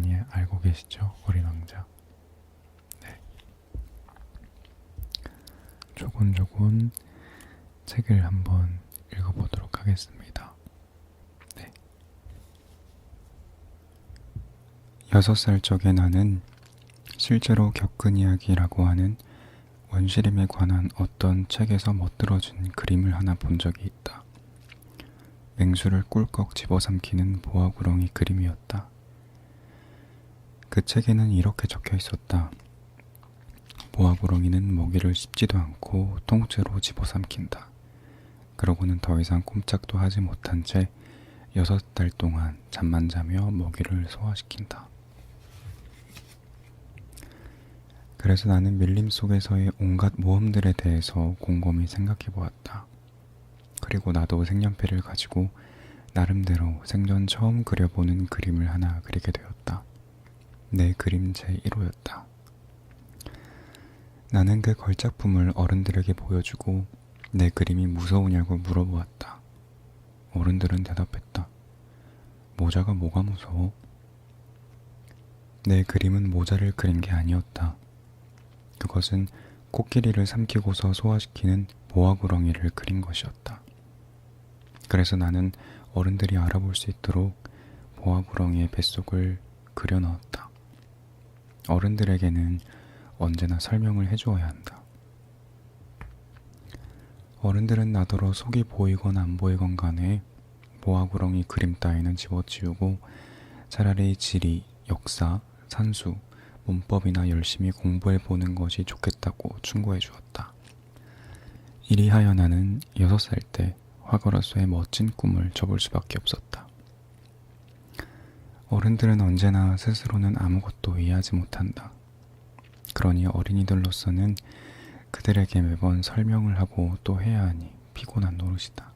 많이 알고 계시죠? 어린 왕자. 네. 조곤조곤 책을 한번 읽어보도록 하겠습니다. 네. 6살 적에 나는 실제로 겪은 이야기라고 하는 원시림에 관한 어떤 책에서 멋들어진 그림을 하나 본 적이 있다. 맹수를 꿀꺽 집어삼키는 보아구렁이 그림이었다. 그 책에는 이렇게 적혀 있었다. 보아구렁이는 먹이를 씹지도 않고 통째로 집어삼킨다. 그러고는 더 이상 꼼짝도 하지 못한 채 6달 동안 잠만 자며 먹이를 소화시킨다. 그래서 나는 밀림 속에서의 온갖 모험들에 대해서 곰곰이 생각해 보았다. 그리고 나도 색연필을 가지고 나름대로 생전 처음 그려보는 그림을 하나 그리게 되었다. 내 그림 제1호였다. 나는 그 걸작품을 어른들에게 보여주고 내 그림이 무서우냐고 물어보았다. 어른들은 대답했다. 모자가 뭐가 무서워? 내 그림은 모자를 그린 게 아니었다. 그것은 코끼리를 삼키고서 소화시키는 보아구렁이를 그린 것이었다. 그래서 나는 어른들이 알아볼 수 있도록 보아구렁이의 뱃속을 그려 넣었다. 어른들에게는 언제나 설명을 해주어야 한다. 어른들은 나더러 속이 보이건 안 보이건 간에 보아구렁이 그림 따위는 집어치우고 차라리 지리, 역사, 산수, 문법이나 열심히 공부해보는 것이 좋겠다고 충고해 주었다. 이리하여 나는 6살 때 화가로서의 멋진 꿈을 접을 수밖에 없었다. 어른들은 언제나 스스로는 아무것도 이해하지 못한다. 그러니 어린이들로서는 그들에게 매번 설명을 하고 또 해야 하니 피곤한 노릇이다.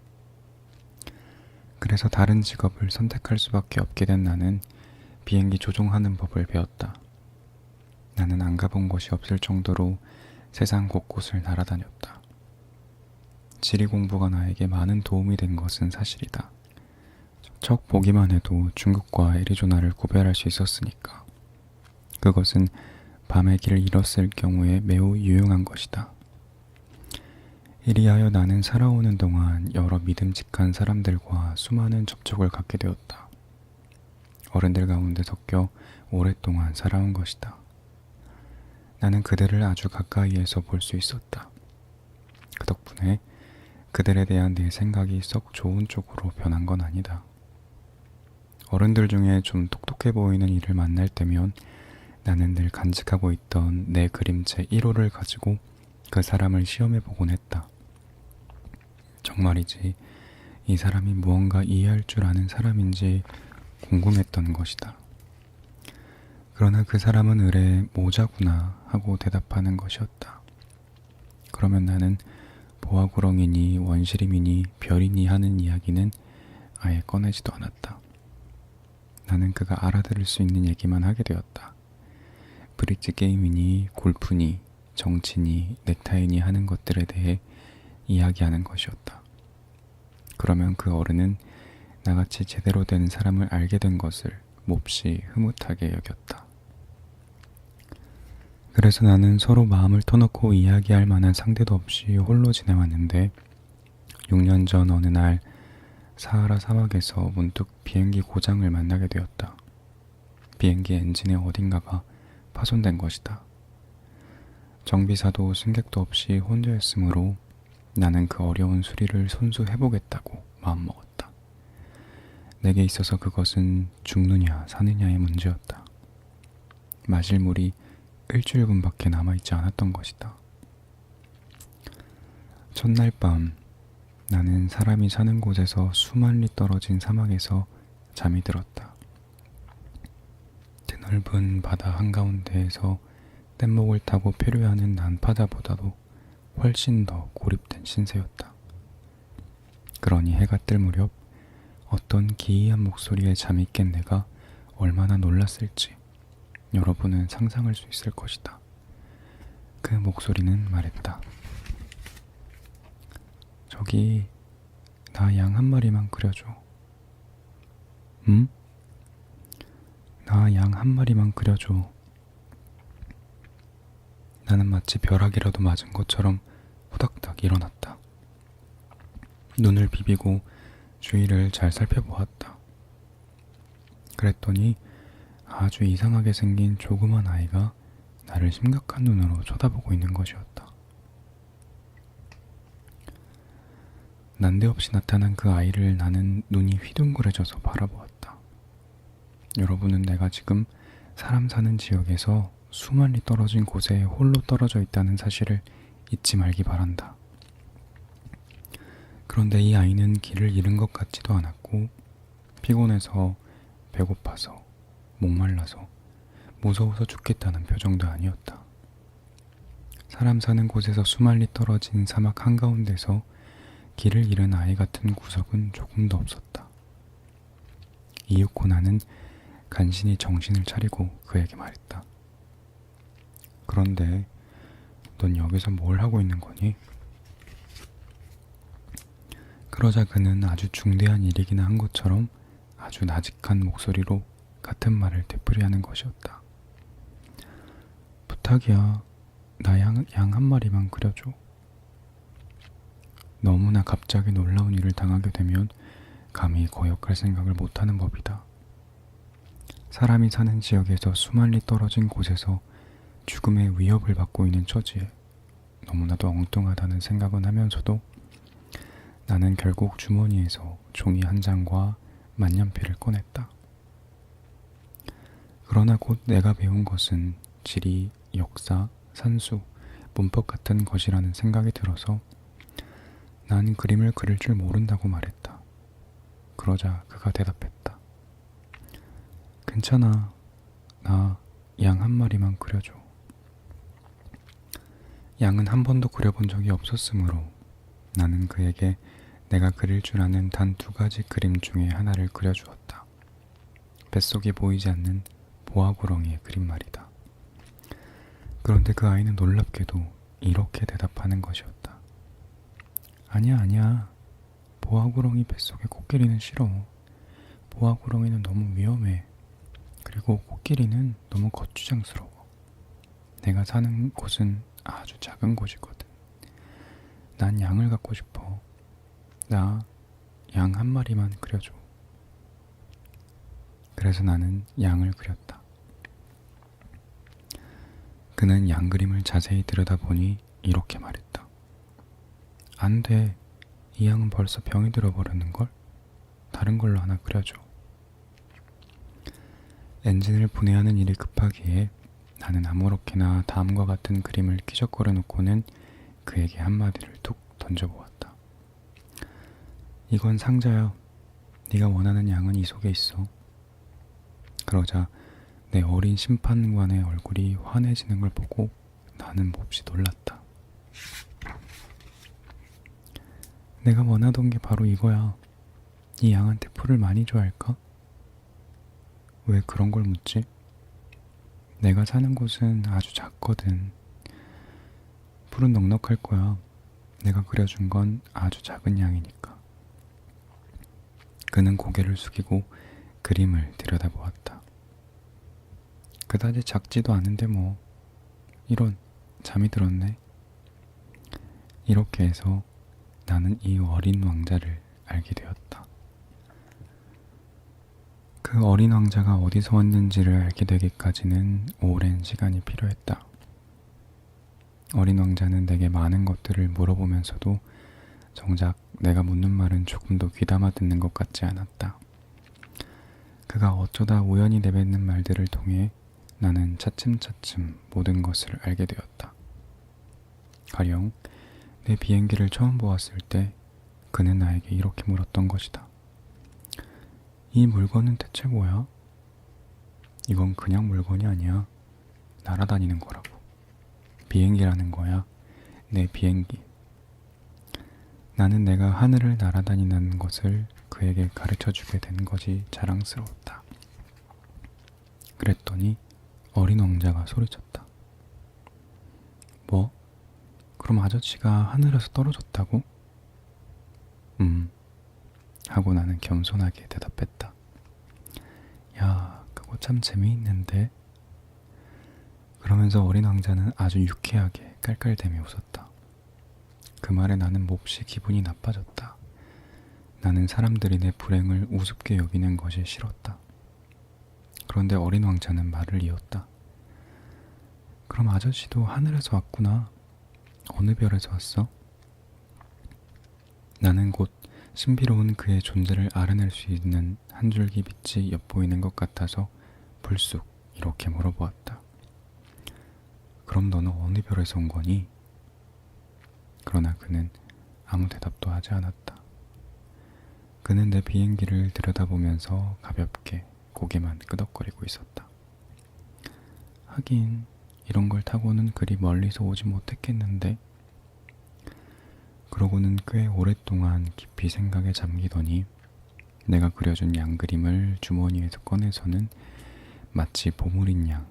그래서 다른 직업을 선택할 수밖에 없게 된 나는 비행기 조종하는 법을 배웠다. 나는 안 가본 곳이 없을 정도로 세상 곳곳을 날아다녔다. 지리 공부가 나에게 많은 도움이 된 것은 사실이다. 척 보기만 해도 중국과 애리조나를 구별할 수 있었으니까. 그것은 밤에 길을 잃었을 경우에 매우 유용한 것이다. 이리하여 나는 살아오는 동안 여러 믿음직한 사람들과 수많은 접촉을 갖게 되었다. 어른들 가운데 섞여 오랫동안 살아온 것이다. 나는 그들을 아주 가까이에서 볼 수 있었다. 그 덕분에 그들에 대한 내 생각이 썩 좋은 쪽으로 변한 건 아니다. 어른들 중에 좀 똑똑해 보이는 이를 만날 때면 나는 늘 간직하고 있던 내 그림체 1호를 가지고 그 사람을 시험해 보곤 했다. 정말이지 이 사람이 무언가 이해할 줄 아는 사람인지 궁금했던 것이다. 그러나 그 사람은 의뢰 모자구나 하고 대답하는 것이었다. 그러면 나는 보아구렁이니 원시림이니 별이니 하는 이야기는 아예 꺼내지도 않았다. 나는 그가 알아들을 수 있는 얘기만 하게 되었다. 브릿지 게임이니 골프니 정치니 넥타이니 하는 것들에 대해 이야기하는 것이었다. 그러면 그 어른은 나같이 제대로 된 사람을 알게 된 것을 몹시 흐뭇하게 여겼다. 그래서 나는 서로 마음을 터놓고 이야기할 만한 상대도 없이 홀로 지내왔는데 6년 전 어느 날 사하라 사막에서 문득 비행기 고장을 만나게 되었다. 비행기 엔진의 어딘가가 파손된 것이다. 정비사도 승객도 없이 혼자였으므로 나는 그 어려운 수리를 손수 해보겠다고 마음먹었다. 내게 있어서 그것은 죽느냐 사느냐의 문제였다. 마실 물이 일주일분밖에 남아있지 않았던 것이다. 첫날 밤 나는 사람이 사는 곳에서 수만 리 떨어진 사막에서 잠이 들었다. 드넓은 바다 한가운데에서 뗏목을 타고 표류하는 난파자보다도 훨씬 더 고립된 신세였다. 그러니 해가 뜰 무렵 어떤 기이한 목소리에 잠이 깬 내가 얼마나 놀랐을지 여러분은 상상할 수 있을 것이다. 그 목소리는 말했다. 저기 나 양 한 마리만 그려줘. 응? 나 나 양 한 마리만 그려줘. 나는 마치 벼락이라도 맞은 것처럼 후닥닥 일어났다. 눈을 비비고 주위를 잘 살펴보았다. 그랬더니 아주 이상하게 생긴 조그만 아이가 나를 심각한 눈으로 쳐다보고 있는 것이었다. 난데없이 나타난 그 아이를 나는 눈이 휘둥그레져서 바라보았다. 여러분은 내가 지금 사람 사는 지역에서 수만 리 떨어진 곳에 홀로 떨어져 있다는 사실을 잊지 말기 바란다. 그런데 이 아이는 길을 잃은 것 같지도 않았고 피곤해서 배고파서 목말라서 무서워서 죽겠다는 표정도 아니었다. 사람 사는 곳에서 수만 리 떨어진 사막 한가운데서 길을 잃은 아이 같은 구석은 조금도 없었다. 이윽고 나는 간신히 정신을 차리고 그에게 말했다. 그런데 넌 여기서 뭘 하고 있는 거니? 그러자 그는 아주 중대한 일이기나 한 것처럼 아주 나직한 목소리로 같은 말을 되풀이하는 것이었다. 부탁이야. 나 양 한 마리만 그려줘. 너무나 갑자기 놀라운 일을 당하게 되면 감히 거역할 생각을 못하는 법이다. 사람이 사는 지역에서 수만 리 떨어진 곳에서 죽음의 위협을 받고 있는 처지에 너무나도 엉뚱하다는 생각은 하면서도 나는 결국 주머니에서 종이 한 장과 만년필을 꺼냈다. 그러나 곧 내가 배운 것은 지리, 역사, 산수, 문법 같은 것이라는 생각이 들어서 난 그림을 그릴 줄 모른다고 말했다. 그러자 그가 대답했다. 괜찮아. 나 양 한 마리만 그려줘. 양은 한 번도 그려본 적이 없었으므로 나는 그에게 내가 그릴 줄 아는 단 2가지 그림 중에 하나를 그려주었다. 뱃속이 보이지 않는 보아구렁이의 그림 말이다. 그런데 그 아이는 놀랍게도 이렇게 대답하는 것이었다. 아니야. 보아구렁이 뱃속에 코끼리는 싫어. 보아구렁이는 너무 위험해. 그리고 코끼리는 너무 거추장스러워. 내가 사는 곳은 아주 작은 곳이거든. 난 양을 갖고 싶어. 나 양 한 마리만 그려줘. 그래서 나는 양을 그렸다. 그는 양 그림을 자세히 들여다보니 이렇게 말했다. 안 돼. 이 양은 벌써 병이 들어버렸는걸? 다른 걸로 하나 그려줘. 엔진을 분해하는 일이 급하기에 나는 아무렇게나 다음과 같은 그림을 끼적거려 놓고는 그에게 한마디를 툭 던져보았다. 이건 상자야. 네가 원하는 양은 이 속에 있어. 그러자 내 어린 심판관의 얼굴이 환해지는 걸 보고 나는 몹시 놀랐다. 내가 원하던 게 바로 이거야. 이 양한테 풀을 많이 줘야 할까? 왜 그런 걸 묻지? 내가 사는 곳은 아주 작거든. 풀은 넉넉할 거야. 내가 그려준 건 아주 작은 양이니까. 그는 고개를 숙이고 그림을 들여다보았다. 그다지 작지도 않은데 뭐. 이런, 잠이 들었네. 이렇게 해서 나는 이 어린 왕자를 알게 되었다. 그 어린 왕자가 어디서 왔는지를 알게 되기까지는 오랜 시간이 필요했다. 어린 왕자는 내게 많은 것들을 물어보면서도 정작 내가 묻는 말은 조금도 귀담아 듣는 것 같지 않았다. 그가 어쩌다 우연히 내뱉는 말들을 통해 나는 차츰차츰 모든 것을 알게 되었다. 가령 내 비행기를 처음 보았을 때 그는 나에게 이렇게 물었던 것이다. 이 물건은 대체 뭐야? 이건 그냥 물건이 아니야. 날아다니는 거라고. 비행기라는 거야. 내 비행기. 나는 내가 하늘을 날아다니는 것을 그에게 가르쳐주게 된 것이 자랑스러웠다. 그랬더니 어린 왕자가 소리쳤다. 뭐? 그럼 아저씨가 하늘에서 떨어졌다고? 하고 나는 겸손하게 대답했다. 야, 그거 참 재미있는데? 그러면서 어린 왕자는 아주 유쾌하게 깔깔대며 웃었다. 그 말에 나는 몹시 기분이 나빠졌다. 나는 사람들이 내 불행을 우습게 여기는 것이 싫었다. 그런데 어린 왕자는 말을 이었다. 그럼 아저씨도 하늘에서 왔구나. 어느 별에서 왔어? 나는 곧 신비로운 그의 존재를 알아낼 수 있는 한 줄기 빛이 엿보이는 것 같아서 불쑥 이렇게 물어보았다. 그럼 너는 어느 별에서 온 거니? 그러나 그는 아무 대답도 하지 않았다. 그는 내 비행기를 들여다보면서 가볍게 고개만 끄덕거리고 있었다. 하긴 이런 걸 타고는 그리 멀리서 오지 못했겠는데? 그러고는 꽤 오랫동안 깊이 생각에 잠기더니 내가 그려준 양그림을 주머니에서 꺼내서는 마치 보물인 양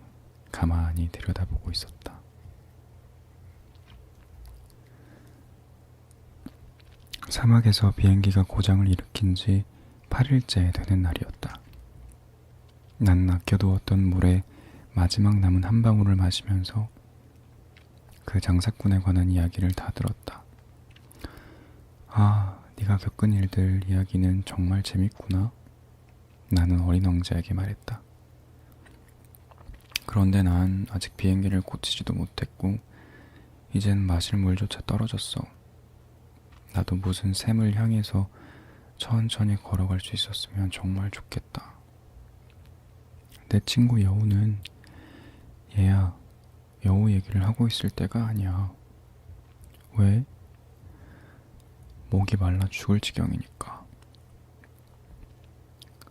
가만히 들여다보고 있었다. 사막에서 비행기가 고장을 일으킨 지 8일째 되는 날이었다. 나는 아껴두었던 물에 마지막 남은 한 방울을 마시면서 그 장사꾼에 관한 이야기를 다 들었다. 아, 네가 겪은 일들 이야기는 정말 재밌구나. 나는 어린 왕자에게 말했다. 그런데 난 아직 비행기를 고치지도 못했고 이젠 마실 물조차 떨어졌어. 나도 무슨 샘을 향해서 천천히 걸어갈 수 있었으면 정말 좋겠다. 내 친구 여우는 얘야, 여우 얘기를 하고 있을 때가 아니야. 왜? 목이 말라 죽을 지경이니까.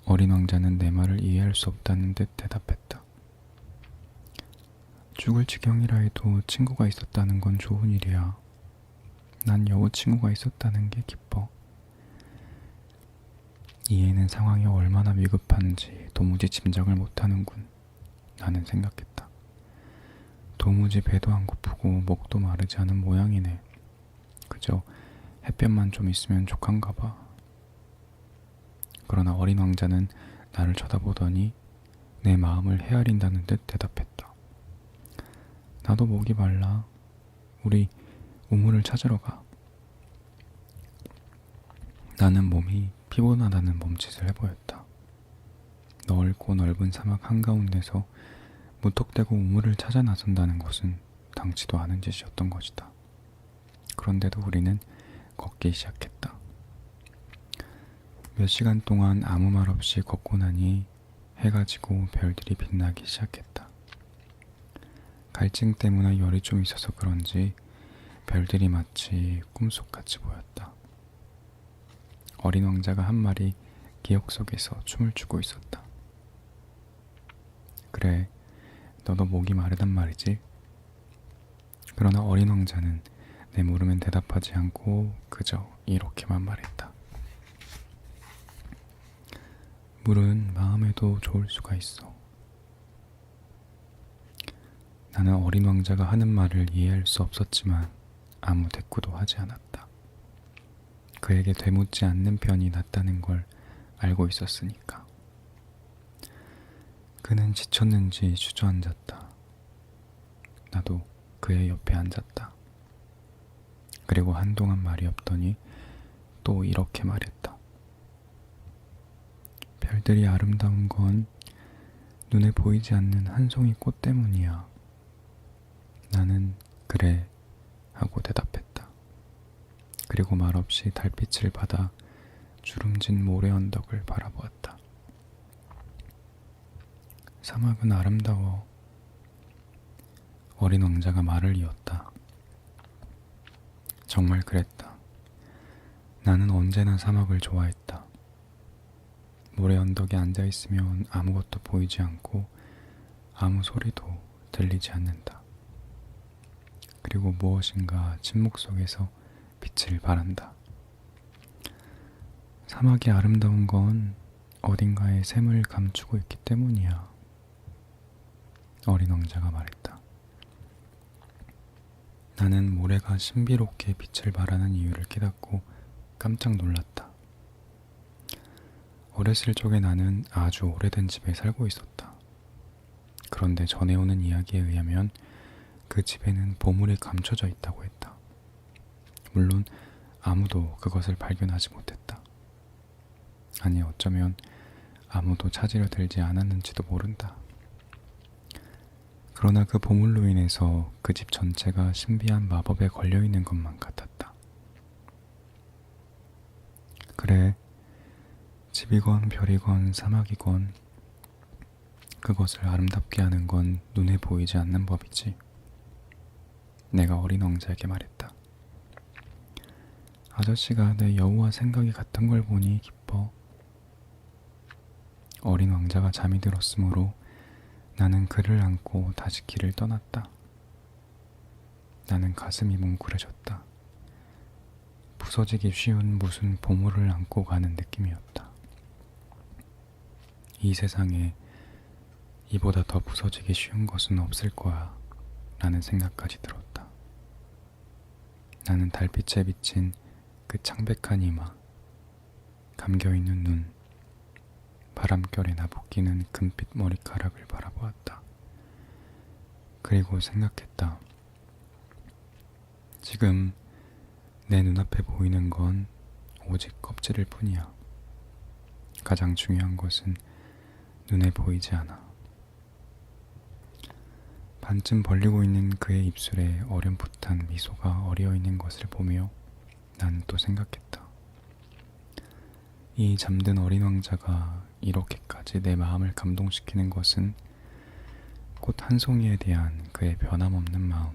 어린 왕자는 내 말을 이해할 수 없다는 듯 대답했다. 죽을 지경이라 해도 친구가 있었다는 건 좋은 일이야. 난 여우 친구가 있었다는 게 기뻐. 이 애는 상황이 얼마나 위급한지 도무지 짐작을 못하는군. 나는 생각했다. 도무지 배도 안 고프고 목도 마르지 않은 모양이네. 그저 햇볕만 좀 있으면 족한가 봐. 그러나 어린 왕자는 나를 쳐다보더니 내 마음을 헤아린다는 듯 대답했다. 나도 목이 말라. 우리 우물을 찾으러 가. 나는 몸이 피곤하다는 몸짓을 해보였다. 넓고 넓은 사막 한가운데서 무턱대고 우물을 찾아 나선다는 것은 당치도 않은 짓이었던 것이다. 그런데도 우리는 걷기 시작했다. 몇 시간 동안 아무 말 없이 걷고 나니 해가 지고 별들이 빛나기 시작했다. 갈증 때문에 열이 좀 있어서 그런지 별들이 마치 꿈속같이 보였다. 어린 왕자가 한 마리 기억 속에서 춤을 추고 있었다. 그래, 너도 목이 마르단 말이지? 그러나 어린 왕자는 내 물음엔 대답하지 않고 그저 이렇게만 말했다. 물은 마음에도 좋을 수가 있어. 나는 어린 왕자가 하는 말을 이해할 수 없었지만 아무 대꾸도 하지 않았다. 그에게 되묻지 않는 편이 낫다는 걸 알고 있었으니까. 그는 지쳤는지 주저앉았다. 나도 그의 옆에 앉았다. 그리고 한동안 말이 없더니 또 이렇게 말했다. 별들이 아름다운 건 눈에 보이지 않는 한 송이 꽃 때문이야. 나는 그래 하고 대답했다. 그리고 말없이 달빛을 받아 주름진 모래 언덕을 바라보았다. 사막은 아름다워. 어린 왕자가 말을 이었다. 정말 그랬다. 나는 언제나 사막을 좋아했다. 모래 언덕에 앉아있으면 아무것도 보이지 않고 아무 소리도 들리지 않는다. 그리고 무엇인가 침묵 속에서 빛을 발한다. 사막이 아름다운 건 어딘가에 샘을 감추고 있기 때문이야. 어린 왕자가 말했다. 나는 모래가 신비롭게 빛을 발하는 이유를 깨닫고 깜짝 놀랐다. 어렸을 적에 나는 아주 오래된 집에 살고 있었다. 그런데 전해오는 이야기에 의하면 그 집에는 보물이 감춰져 있다고 했다. 물론 아무도 그것을 발견하지 못했다. 아니, 어쩌면 아무도 찾으려 들지 않았는지도 모른다. 그러나 그 보물로 인해서 그 집 전체가 신비한 마법에 걸려있는 것만 같았다. 그래, 집이건 별이건 사막이건 그것을 아름답게 하는 건 눈에 보이지 않는 법이지. 내가 어린 왕자에게 말했다. 아저씨가 내 여우와 생각이 같은 걸 보니 기뻐. 어린 왕자가 잠이 들었으므로 나는 그를 안고 다시 길을 떠났다. 나는 가슴이 뭉클해졌다. 부서지기 쉬운 무슨 보물을 안고 가는 느낌이었다. 이 세상에 이보다 더 부서지기 쉬운 것은 없을 거야 라는 생각까지 들었다. 나는 달빛에 비친 그 창백한 이마, 감겨있는 눈, 바람결에 나부끼는 금빛 머리카락을 바라보았다. 그리고 생각했다. 지금 내 눈앞에 보이는 건 오직 껍질일 뿐이야. 가장 중요한 것은 눈에 보이지 않아. 반쯤 벌리고 있는 그의 입술에 어렴풋한 미소가 어려있는 것을 보며 나는 또 생각했다. 이 잠든 어린 왕자가 이렇게까지 내 마음을 감동시키는 것은 꽃 한 송이에 대한 그의 변함없는 마음,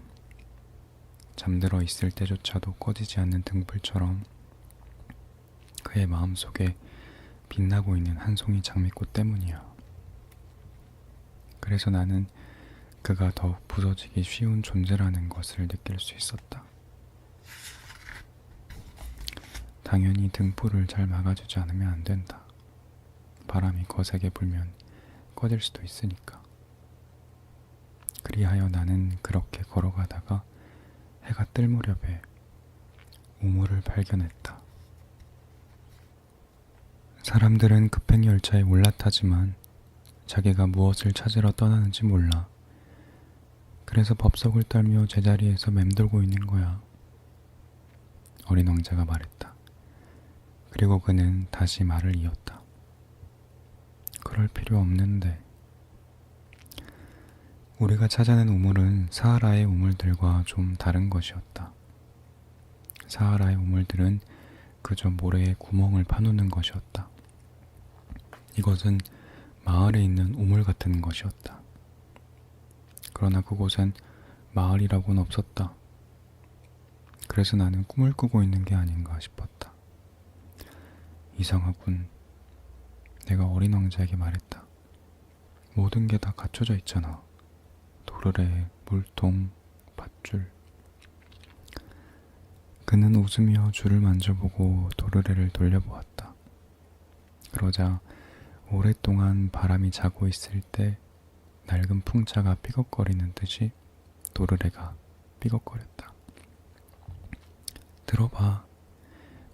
잠들어 있을 때조차도 꺼지지 않는 등불처럼 그의 마음속에 빛나고 있는 한 송이 장미꽃 때문이야. 그래서 나는 그가 더욱 부서지기 쉬운 존재라는 것을 느낄 수 있었다. 당연히 등불을 잘 막아주지 않으면 안 된다. 바람이 거세게 불면 꺼질 수도 있으니까. 그리하여 나는 그렇게 걸어가다가 해가 뜰 무렵에 우물을 발견했다. 사람들은 급행 열차에 올라타지만 자기가 무엇을 찾으러 떠나는지 몰라. 그래서 법석을 떨며 제자리에서 맴돌고 있는 거야. 어린 왕자가 말했다. 그리고 그는 다시 말을 이었다. 그럴 필요 없는데. 우리가 찾아낸 우물은 사하라의 우물들과 좀 다른 것이었다. 사하라의 우물들은 그저 모래에 구멍을 파놓는 것이었다. 이것은 마을에 있는 우물 같은 것이었다. 그러나 그곳엔 마을이라고는 없었다. 그래서 나는 꿈을 꾸고 있는 게 아닌가 싶었다. 이상하군. 내가 어린 왕자에게 말했다. 모든 게 다 갖춰져 있잖아. 도르래, 물통, 밧줄. 그는 웃으며 줄을 만져보고 도르래를 돌려보았다. 그러자 오랫동안 바람이 자고 있을 때 낡은 풍차가 삐걱거리는 듯이 도르래가 삐걱거렸다. 들어봐.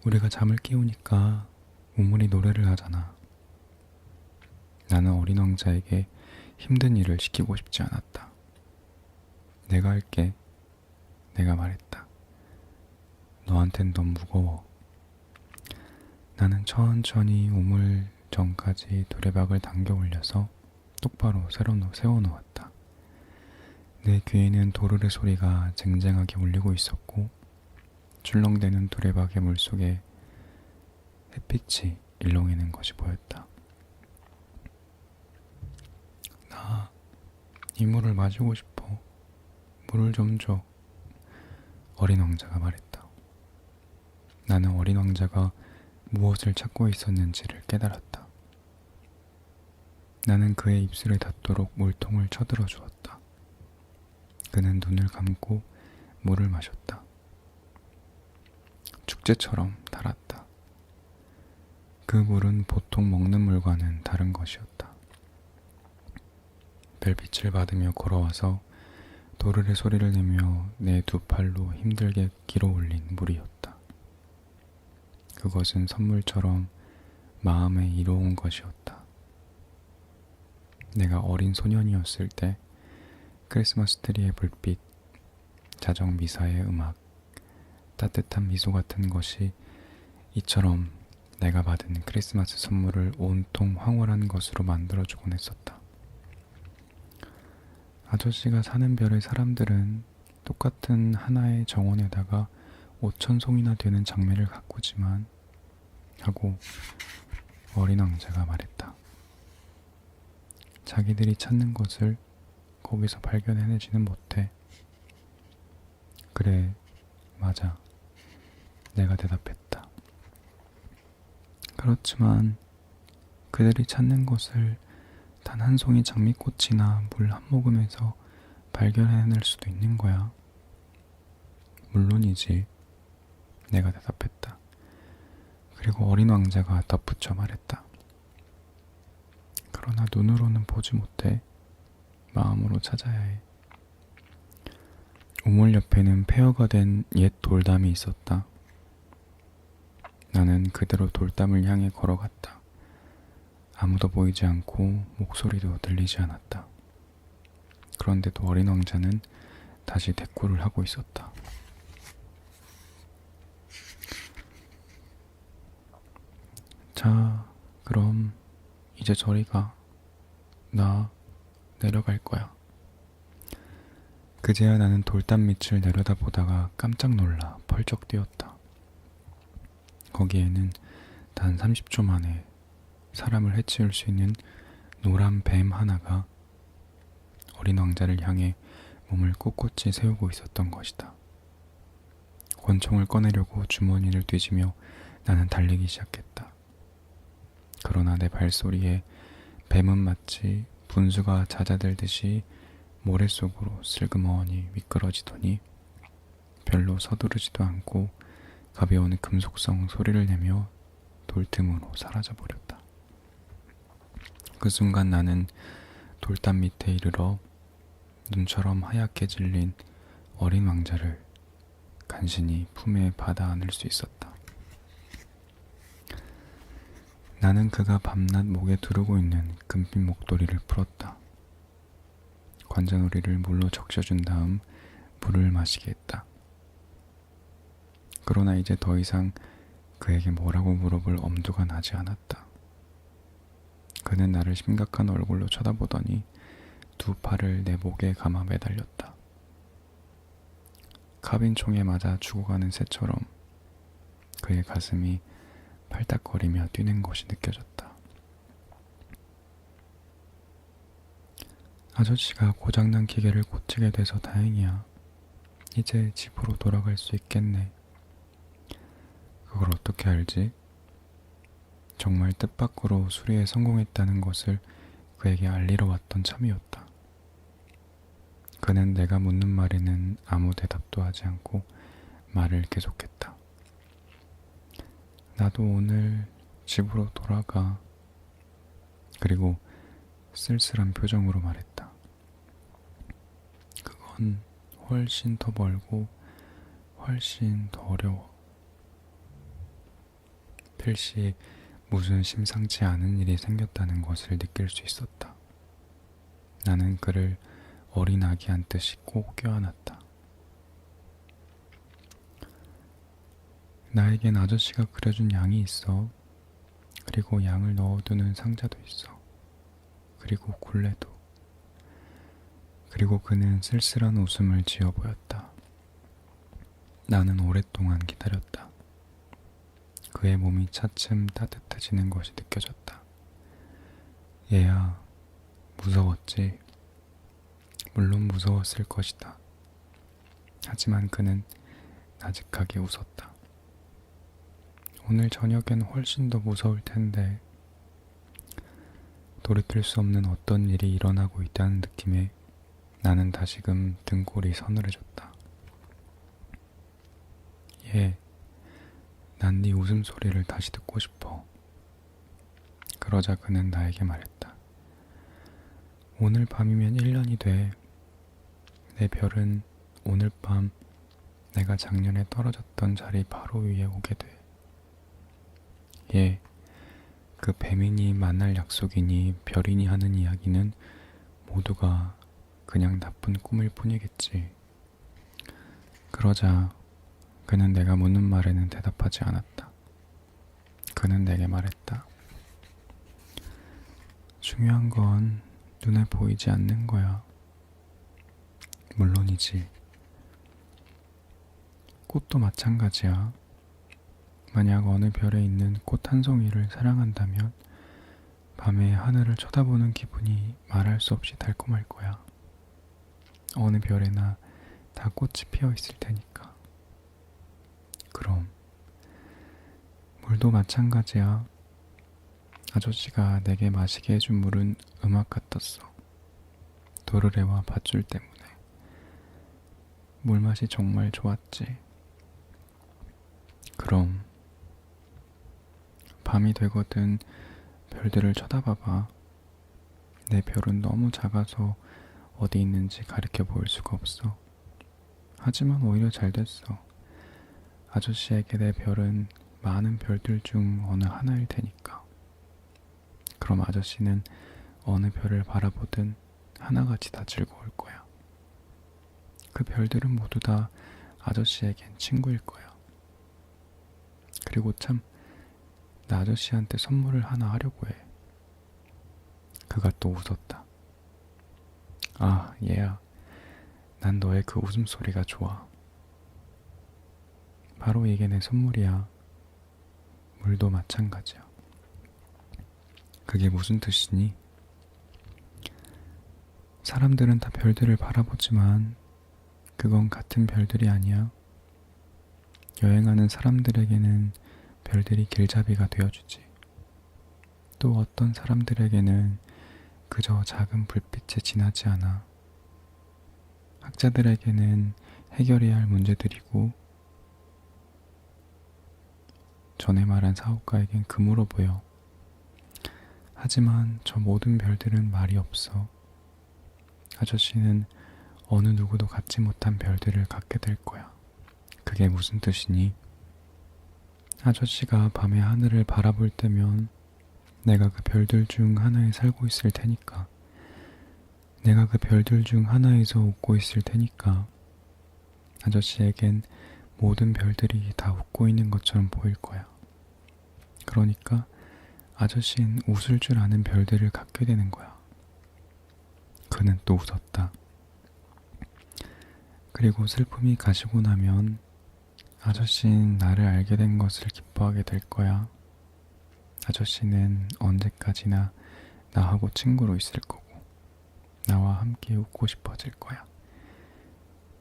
우리가 잠을 깨우니까 우물이 노래를 하잖아. 나는 어린 왕자에게 힘든 일을 시키고 싶지 않았다. 내가 할게. 내가 말했다. 너한텐 너무 무거워. 나는 천천히 우물 전까지 두레박을 당겨 올려서 똑바로 세워놓았다. 내 귀에는 도르래 소리가 쟁쟁하게 울리고 있었고 출렁대는 두레박의 물속에 햇빛이 일렁이는 것이 보였다. 나 이 물을 마시고 싶어. 물을 좀 줘. 어린 왕자가 말했다. 나는 어린 왕자가 무엇을 찾고 있었는지를 깨달았다. 나는 그의 입술에 닿도록 물통을 쳐들어 주었다. 그는 눈을 감고 물을 마셨다. 축제처럼 달았다. 그 물은 보통 먹는 물과는 다른 것이었다. 별빛을 받으며 걸어와서 도르래 소리를 내며 내 두 팔로 힘들게 길어 올린 물이었다. 그것은 선물처럼 마음에 이로운 것이었다. 내가 어린 소년이었을 때 크리스마스 트리의 불빛, 자정 미사의 음악, 따뜻한 미소 같은 것이 이처럼 내가 받은 크리스마스 선물을 온통 황홀한 것으로 만들어주곤 했었다. 아저씨가 사는 별의 사람들은 똑같은 하나의 정원에다가 5,000송이나 되는 장미를 가꾸지만 하고 어린 왕자가 말했다. 자기들이 찾는 것을 거기서 발견해내지는 못해. 그래, 맞아. 내가 대답했다. 그렇지만 그들이 찾는 것을 단 한 송이 장미꽃이나 물 한 모금에서 발견해낼 수도 있는 거야. 물론이지. 내가 대답했다. 그리고 어린 왕자가 덧붙여 말했다. 그러나 눈으로는 보지 못해. 마음으로 찾아야 해. 우물 옆에는 폐허가 된 옛 돌담이 있었다. 나는 그대로 돌담을 향해 걸어갔다. 아무도 보이지 않고 목소리도 들리지 않았다. 그런데도 어린 왕자는 다시 대꾸를 하고 있었다. 자, 그럼 이제 저리 가. 나 내려갈 거야. 그제야 나는 돌담 밑을 내려다보다가 깜짝 놀라 펄쩍 뛰었다. 거기에는 단 30초 만에 사람을 해치울 수 있는 노란 뱀 하나가 어린 왕자를 향해 몸을 꼿꼿이 세우고 있었던 것이다. 권총을 꺼내려고 주머니를 뒤지며 나는 달리기 시작했다. 그러나 내 발소리에 뱀은 마치 분수가 잦아들듯이 모래 속으로 슬그머니 미끄러지더니 별로 서두르지도 않고 가벼운 금속성 소리를 내며 돌틈으로 사라져버렸다. 그 순간 나는 돌담 밑에 이르러 눈처럼 하얗게 질린 어린 왕자를 간신히 품에 받아 안을 수 있었다. 나는 그가 밤낮 목에 두르고 있는 금빛 목도리를 풀었다. 관자놀이를 물로 적셔준 다음 물을 마시게 했다. 그러나 이제 더 이상 그에게 뭐라고 물어볼 엄두가 나지 않았다. 그는 나를 심각한 얼굴로 쳐다보더니 두 팔을 내 목에 감아 매달렸다. 카빈총에 맞아 죽어가는 새처럼 그의 가슴이 팔딱거리며 뛰는 것이 느껴졌다. 아저씨가 고장난 기계를 고치게 돼서 다행이야. 이제 집으로 돌아갈 수 있겠네. 그걸 어떻게 알지? 정말 뜻밖으로 수리에 성공했다는 것을 그에게 알리러 왔던 참이었다. 그는 내가 묻는 말에는 아무 대답도 하지 않고 말을 계속했다. 나도 오늘 집으로 돌아가. 그리고 쓸쓸한 표정으로 말했다. 그건 훨씬 더 멀고 훨씬 더 어려워. 필시 무슨 심상치 않은 일이 생겼다는 것을 느낄 수 있었다. 나는 그를 어린 아기 안듯이 꼭 껴안았다. 나에겐 아저씨가 그려준 양이 있어. 그리고 양을 넣어두는 상자도 있어. 그리고 굴레도. 그리고 그는 쓸쓸한 웃음을 지어 보였다. 나는 오랫동안 기다렸다. 그의 몸이 차츰 따뜻해지는 것이 느껴졌다. 얘야, 무서웠지? 물론 무서웠을 것이다. 하지만 그는 나직하게 웃었다. 오늘 저녁엔 훨씬 더 무서울 텐데. 돌이킬 수 없는 어떤 일이 일어나고 있다는 느낌에 나는 다시금 등골이 서늘해졌다. 예, 난 네 웃음소리를 다시 듣고 싶어. 그러자 그는 나에게 말했다. 오늘 밤이면 1년이 돼. 내 별은 오늘 밤 내가 작년에 떨어졌던 자리 바로 위에 오게 돼. 예, 그 뱀이니 만날 약속이니 별이니 하는 이야기는 모두가 그냥 나쁜 꿈일 뿐이겠지. 그러자 그는 내가 묻는 말에는 대답하지 않았다. 그는 내게 말했다. 중요한 건 눈에 보이지 않는 거야. 물론이지. 꽃도 마찬가지야. 만약 어느 별에 있는 꽃 한 송이를 사랑한다면 밤에 하늘을 쳐다보는 기분이 말할 수 없이 달콤할 거야. 어느 별에나 다 꽃이 피어 있을 테니까. 그럼 물도 마찬가지야. 아저씨가 내게 마시게 해준 물은 음악 같았어. 도르래와 밧줄 때문에. 물맛이 정말 좋았지. 그럼 밤이 되거든 별들을 쳐다봐봐. 내 별은 너무 작아서 어디 있는지 가리켜 보일 수가 없어. 하지만 오히려 잘 됐어. 아저씨에게 내 별은 많은 별들 중 어느 하나일 테니까. 그럼 아저씨는 어느 별을 바라보든 하나같이 다 즐거울 거야. 그 별들은 모두 다 아저씨에겐 친구일 거야. 그리고 참, 나 아저씨한테 선물을 하나 하려고 해. 그가 또 웃었다. 아, 얘야. 난 너의 그 웃음소리가 좋아. 바로 이게 내 선물이야. 물도 마찬가지야. 그게 무슨 뜻이니? 사람들은 다 별들을 바라보지만 그건 같은 별들이 아니야. 여행하는 사람들에게는 별들이 길잡이가 되어주지. 또 어떤 사람들에게는 그저 작은 불빛에 지나지 않아. 학자들에게는 해결해야 할 문제들이고 전에 말한 사업가에겐 금으로 보여. 하지만 저 모든 별들은 말이 없어. 아저씨는 어느 누구도 갖지 못한 별들을 갖게 될 거야. 그게 무슨 뜻이니? 아저씨가 밤에 하늘을 바라볼 때면 내가 그 별들 중 하나에 살고 있을 테니까. 내가 그 별들 중 하나에서 웃고 있을 테니까. 아저씨에겐 모든 별들이 다 웃고 있는 것처럼 보일 거야. 그러니까 아저씨는 웃을 줄 아는 별들을 갖게 되는 거야. 그는 또 웃었다. 그리고 슬픔이 가시고 나면 아저씨는 나를 알게 된 것을 기뻐하게 될 거야. 아저씨는 언제까지나 나하고 친구로 있을 거고 나와 함께 웃고 싶어질 거야.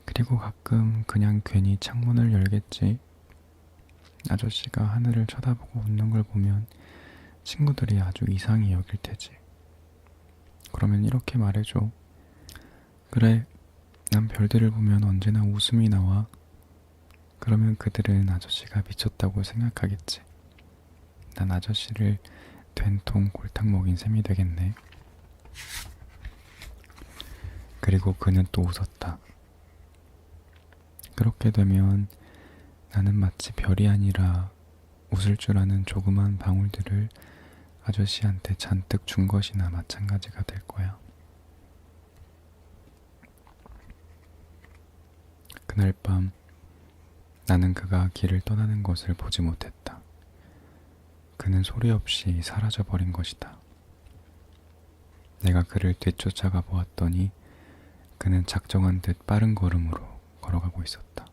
그리고 가끔 그냥 괜히 창문을 열겠지. 아저씨가 하늘을 쳐다보고 웃는 걸 보면 친구들이 아주 이상히 여길 테지. 그러면 이렇게 말해줘. 그래, 난 별들을 보면 언제나 웃음이 나와. 그러면 그들은 아저씨가 미쳤다고 생각하겠지. 난 아저씨를 된통 골탕 먹인 셈이 되겠네. 그리고 그는 또 웃었다. 그렇게 되면 나는 마치 별이 아니라 웃을 줄 아는 조그만 방울들을 아저씨한테 잔뜩 준 것이나 마찬가지가 될 거야. 그날 밤 나는 그가 길을 떠나는 것을 보지 못했다. 그는 소리 없이 사라져버린 것이다. 내가 그를 뒤쫓아가 보았더니 그는 작정한 듯 빠른 걸음으로 걸어가고 있었다.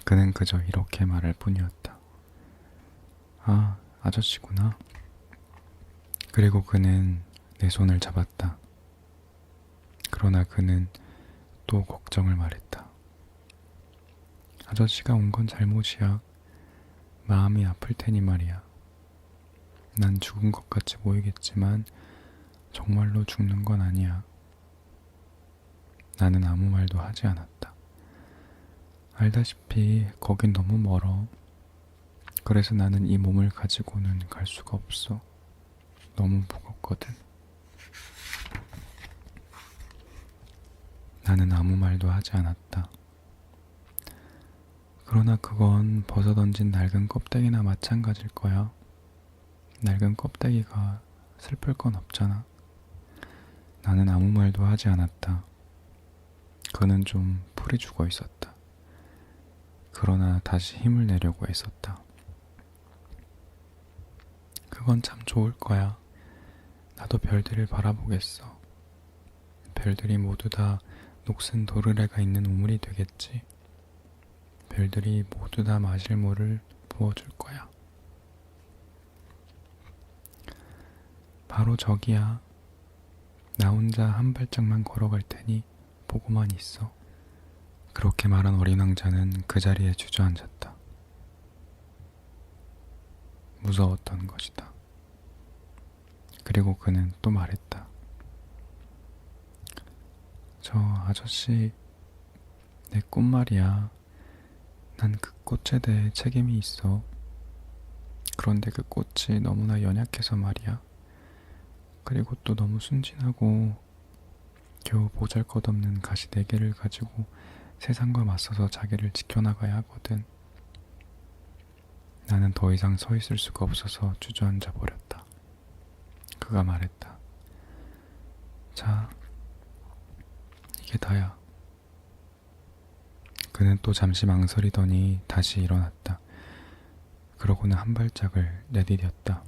그는 그저 이렇게 말할 뿐이었다. 아, 아저씨구나. 그리고 그는 내 손을 잡았다. 그러나 그는 또 걱정을 말했다. 아저씨가 온 건 잘못이야. 마음이 아플 테니 말이야. 난 죽은 것 같이 보이겠지만 정말로 죽는 건 아니야. 나는 아무 말도 하지 않았다. 알다시피 거긴 너무 멀어. 그래서 나는 이 몸을 가지고는 갈 수가 없어. 너무 무겁거든. 나는 아무 말도 하지 않았다. 그러나 그건 벗어던진 낡은 껍데기나 마찬가지일 거야. 낡은 껍데기가 슬플 건 없잖아. 나는 아무 말도 하지 않았다. 그는 좀 풀이 죽어 있었다. 그러나 다시 힘을 내려고 애썼다. 그건 참 좋을 거야. 나도 별들을 바라보겠어. 별들이 모두 다 녹슨 도르래가 있는 우물이 되겠지. 별들이 모두 다 마실 물을 부어줄 거야. 바로 저기야. 나 혼자 한 발짝만 걸어갈 테니 보고만 있어. 그렇게 말한 어린 왕자는 그 자리에 주저앉았다. 무서웠던 것이다. 그리고 그는 또 말했다. 저 아저씨, 내 꽃 말이야. 난 그 꽃에 대해 책임이 있어. 그런데 그 꽃이 너무나 연약해서 말이야. 그리고 또 너무 순진하고 겨우 보잘것없는 가시 4개를 가지고 세상과 맞서서 자기를 지켜나가야 하거든. 나는 더 이상 서 있을 수가 없어서 주저앉아 버렸다. 그가 말했다. 자, 이게 다야. 그는 또 잠시 망설이더니 다시 일어났다. 그러고는 한 발짝을 내디뎠다.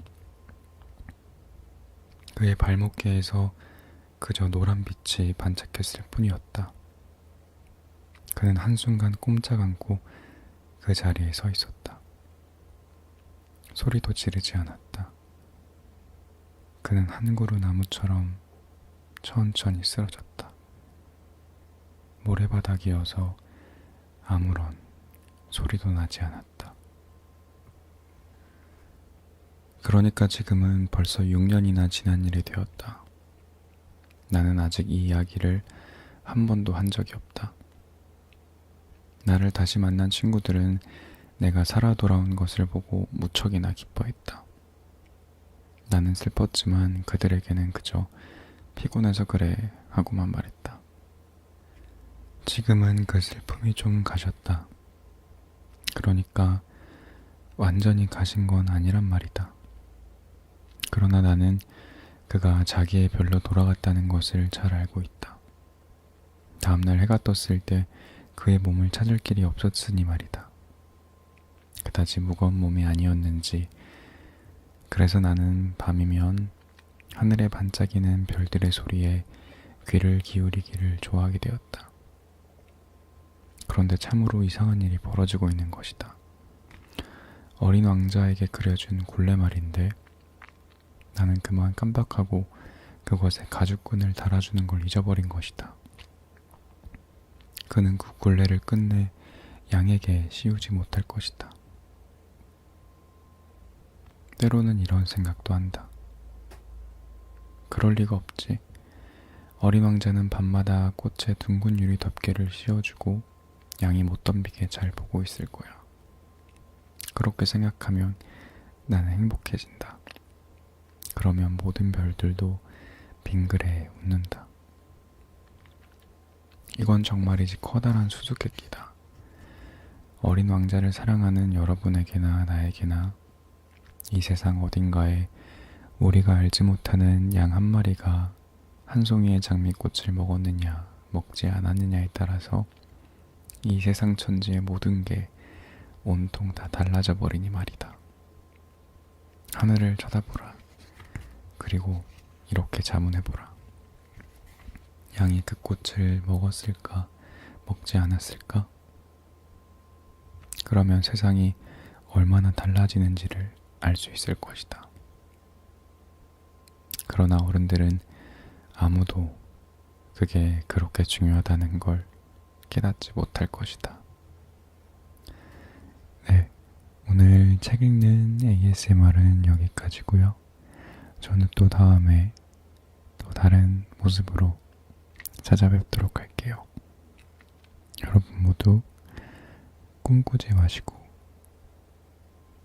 그의 발목계에서 그저 노란 빛이 반짝했을 뿐이었다. 그는 한순간 꼼짝 않고 그 자리에 서 있었다. 소리도 지르지 않았다. 그는 한 그루 나무처럼 천천히 쓰러졌다. 모래바닥이어서 아무런 소리도 나지 않았다. 그러니까 지금은 벌써 6년이나 지난 일이 되었다. 나는 아직 이 이야기를 한 번도 한 적이 없다. 나를 다시 만난 친구들은 내가 살아 돌아온 것을 보고 무척이나 기뻐했다. 나는 슬펐지만 그들에게는 그저 피곤해서 그래 하고만 말했다. 지금은 그 슬픔이 좀 가셨다. 그러니까 완전히 가신 건 아니란 말이다. 그러나 나는 그가 자기의 별로 돌아갔다는 것을 잘 알고 있다. 다음날 해가 떴을 때 그의 몸을 찾을 길이 없었으니 말이다. 그다지 무거운 몸이 아니었는지, 그래서 나는 밤이면 하늘에 반짝이는 별들의 소리에 귀를 기울이기를 좋아하게 되었다. 그런데 참으로 이상한 일이 벌어지고 있는 것이다. 어린 왕자에게 그려준 굴레 말인데 나는 그만 깜빡하고 그것에 가죽끈을 달아주는 걸 잊어버린 것이다. 그는 그 굴레를 끝내 양에게 씌우지 못할 것이다. 때로는 이런 생각도 한다. 그럴 리가 없지. 어린 왕자는 밤마다 꽃에 둥근 유리 덮개를 씌워주고 양이 못 덤비게 잘 보고 있을 거야. 그렇게 생각하면 나는 행복해진다. 그러면 모든 별들도 빙그레 웃는다. 이건 정말이지 커다란 수수께끼다. 어린 왕자를 사랑하는 여러분에게나 나에게나 이 세상 어딘가에 우리가 알지 못하는 양 한 마리가 한 송이의 장미꽃을 먹었느냐 먹지 않았느냐에 따라서 이 세상 천지의 모든 게 온통 다 달라져 버리니 말이다. 하늘을 쳐다보라. 그리고 이렇게 자문해보라. 양이 그 꽃을 먹었을까, 먹지 않았을까? 그러면 세상이 얼마나 달라지는지를 알 수 있을 것이다. 그러나 어른들은 아무도 그게 그렇게 중요하다는 걸 깨닫지 못할 것이다. 네, 오늘 책 읽는 ASMR은 여기까지고요. 저는 또 다음에 또 다른 모습으로 찾아뵙도록 할게요. 여러분 모두 꿈꾸지 마시고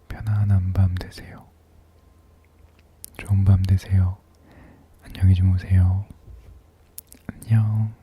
편안한 밤 되세요. 좋은 밤 되세요. 안녕히 주무세요. 안녕.